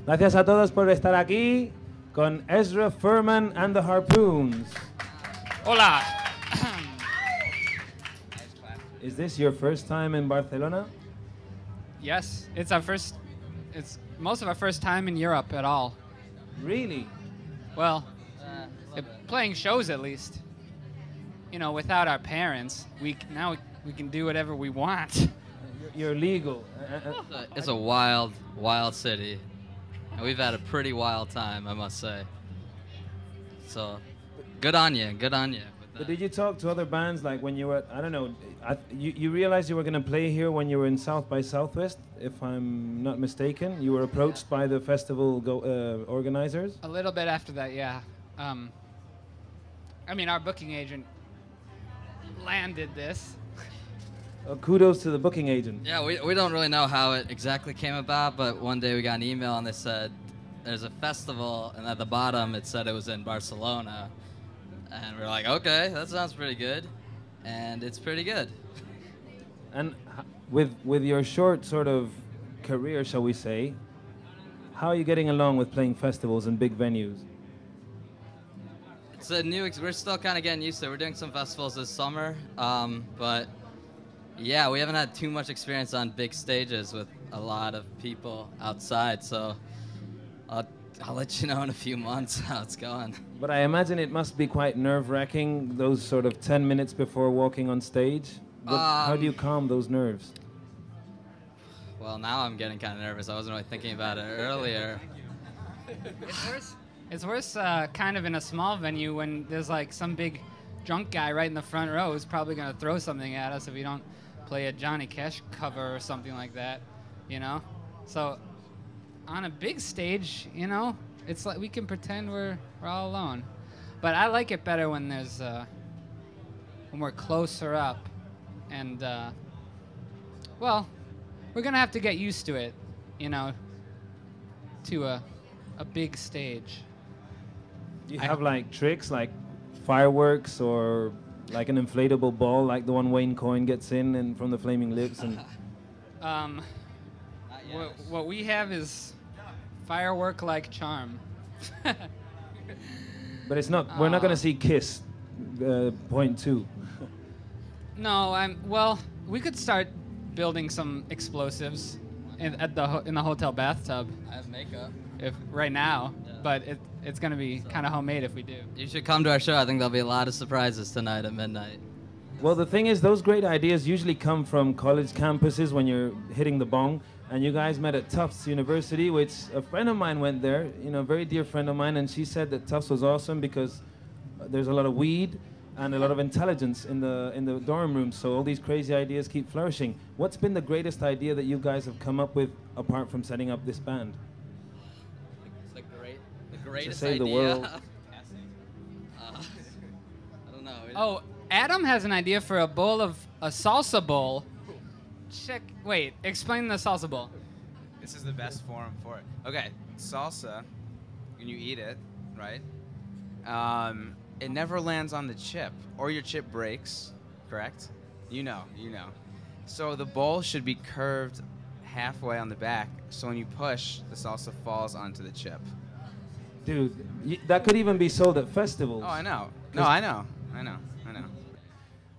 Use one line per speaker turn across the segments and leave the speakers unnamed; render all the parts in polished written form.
Gracias a todos por estar aquí con Ezra Furman and the Harpoons.
Hola.
Is this your first time in Barcelona?
Yes, it's most of our first time in Europe at all.
Really?
Well, playing shows at least. You know, without our parents, we can do whatever we want.
You're legal.
It's a wild, wild city. And we've had a pretty wild time, I must say. So, good on you, good on you.
But did you talk to other bands, like when you were, I don't know, you realized you were going to play here when you were in South by Southwest, if I'm not mistaken? You were approached by the festival organizers?
A little bit after that, yeah. I mean, our booking agent landed this.
Kudos to the booking agent.
Yeah, we don't really know how it exactly came about, but one day we got an email and they said there's a festival, and at the bottom it said it was in Barcelona. And we're like, okay, that sounds pretty good. And it's pretty good.
And with your short sort of career, shall we say, how are you getting along with playing festivals and big venues?
It's a we're still kind of getting used to it. We're doing some festivals this summer, but yeah, we haven't had too much experience on big stages with a lot of people outside, so I'll let you know in a few months how it's going.
But I imagine it must be quite nerve-wracking, those sort of 10 minutes before walking on stage. How do you calm those nerves?
Well, now I'm getting kind of nervous. I wasn't really thinking about it earlier.
It's worse kind of in a small venue when there's like some big drunk guy right in the front row who's probably going to throw something at us if we don't play a Johnny Cash cover or something like that, you know? So on a big stage, you know, it's like we can pretend we're all alone. But I like it better when there's when we're closer up, and well, we're gonna have to get used to it, you know, to a big stage.
Do you have like tricks like fireworks or like an inflatable ball like the one Wayne Coyne gets in and from the Flaming Lips? And
what we have is firework-like charm.
But it's not. We're not going to see Kiss. Point two.
No, well, we could start building some explosives in the hotel bathtub.
I have makeup.
If right now, yeah. But it's going to be kind of homemade if we do.
You should come to our show. I think there'll be a lot of surprises tonight at midnight.
Well, the thing is, those great ideas usually come from college campuses when you're hitting the bong. And you guys met at Tufts University, which a friend of mine went there, you know, a very dear friend of mine, and she said that Tufts was awesome because there's a lot of weed and a lot of intelligence in the dorm rooms, so all these crazy ideas keep flourishing. What's been the greatest idea that you guys have come up with apart from setting up this band?
The greatest
to save
idea.
The world.
I don't know.
Oh, Adam has an idea for a salsa bowl. Wait, explain the salsa bowl.
This is the best forum for it. Okay, salsa, when you eat it, right? It never lands on the chip, or your chip breaks, correct? You know. So the bowl should be curved halfway on the back, so when you push, the salsa falls onto the chip.
Dude, that could even be sold at festivals.
Oh, I know. No, I know.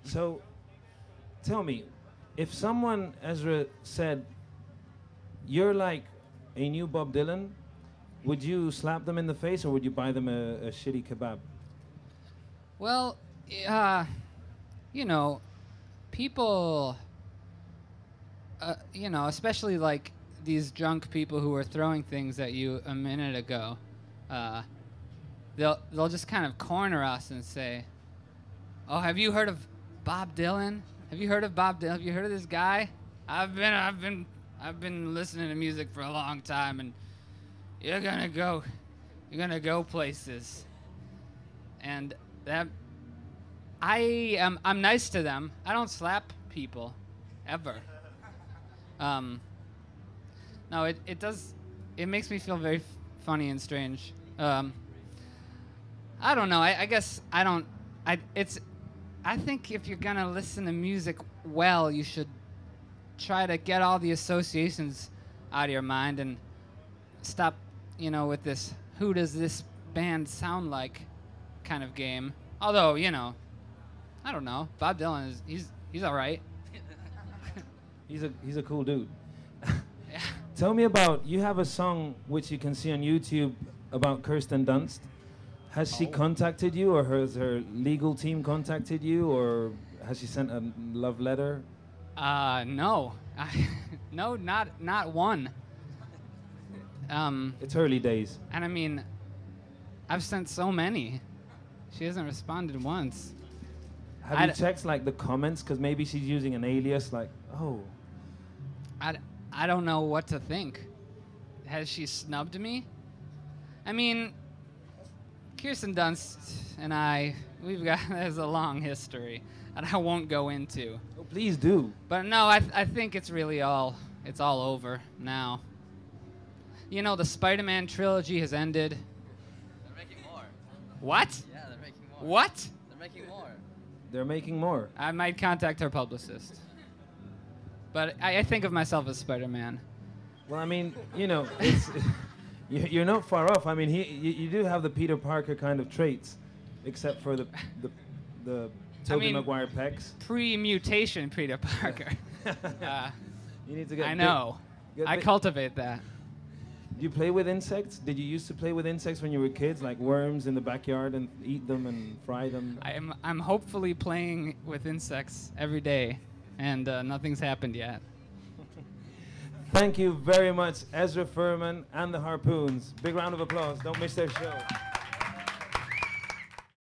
So, tell me, if someone, Ezra, said, you're like a new Bob Dylan, would you slap them in the face or would you buy them a shitty kebab?
Well, you know, people, you know, especially like these drunk people who were throwing things at you a minute ago, they'll just kind of corner us and say, "Oh, have you heard of Bob Dylan? Have you heard of Bob Dylan? Have you heard of this guy? I've been listening to music for a long time, and you're gonna go places." And that I'm nice to them. I don't slap people, ever. No, it makes me feel very funny and strange. I don't know. I guess I don't. I think if you're gonna listen to music well, you should try to get all the associations out of your mind and stop with this who does this band sound like kind of game. Although, I don't know. Bob Dylan he's all right.
He's a cool dude.
Yeah.
Tell me about, you have a song which you can see on YouTube about Kirsten Dunst. Has she contacted you, or has her legal team contacted you, or has she sent a love letter?
No. No, not one.
It's early days.
And I mean, I've sent so many. She hasn't responded once.
Have you checked like the comments? Because maybe she's using an alias. Like, oh.
I don't know what to think. Has she snubbed me? I mean, Kirsten Dunst and there's a long history, and I won't go into.
Oh, please do.
But no, I think it's all over now. The Spider-Man trilogy has ended.
They're making more.
What?
Yeah, they're making more.
What?
They're making more.
They're making more.
I might contact her publicist. But I think of myself as Spider-Man.
Well, I mean, it's you're not far off. I mean, you do have the Peter Parker kind of traits, except for the Tobey Maguire pecs.
Pre-mutation Peter Parker.
You need to get.
I know. I cultivate that.
Do you play with insects? Did you used to play with insects when you were kids, like worms in the backyard, and eat them and fry them?
I'm hopefully playing with insects every day, and nothing's happened yet.
Thank you very much, Ezra Furman and the Harpoons. Big round of applause. Don't miss their show.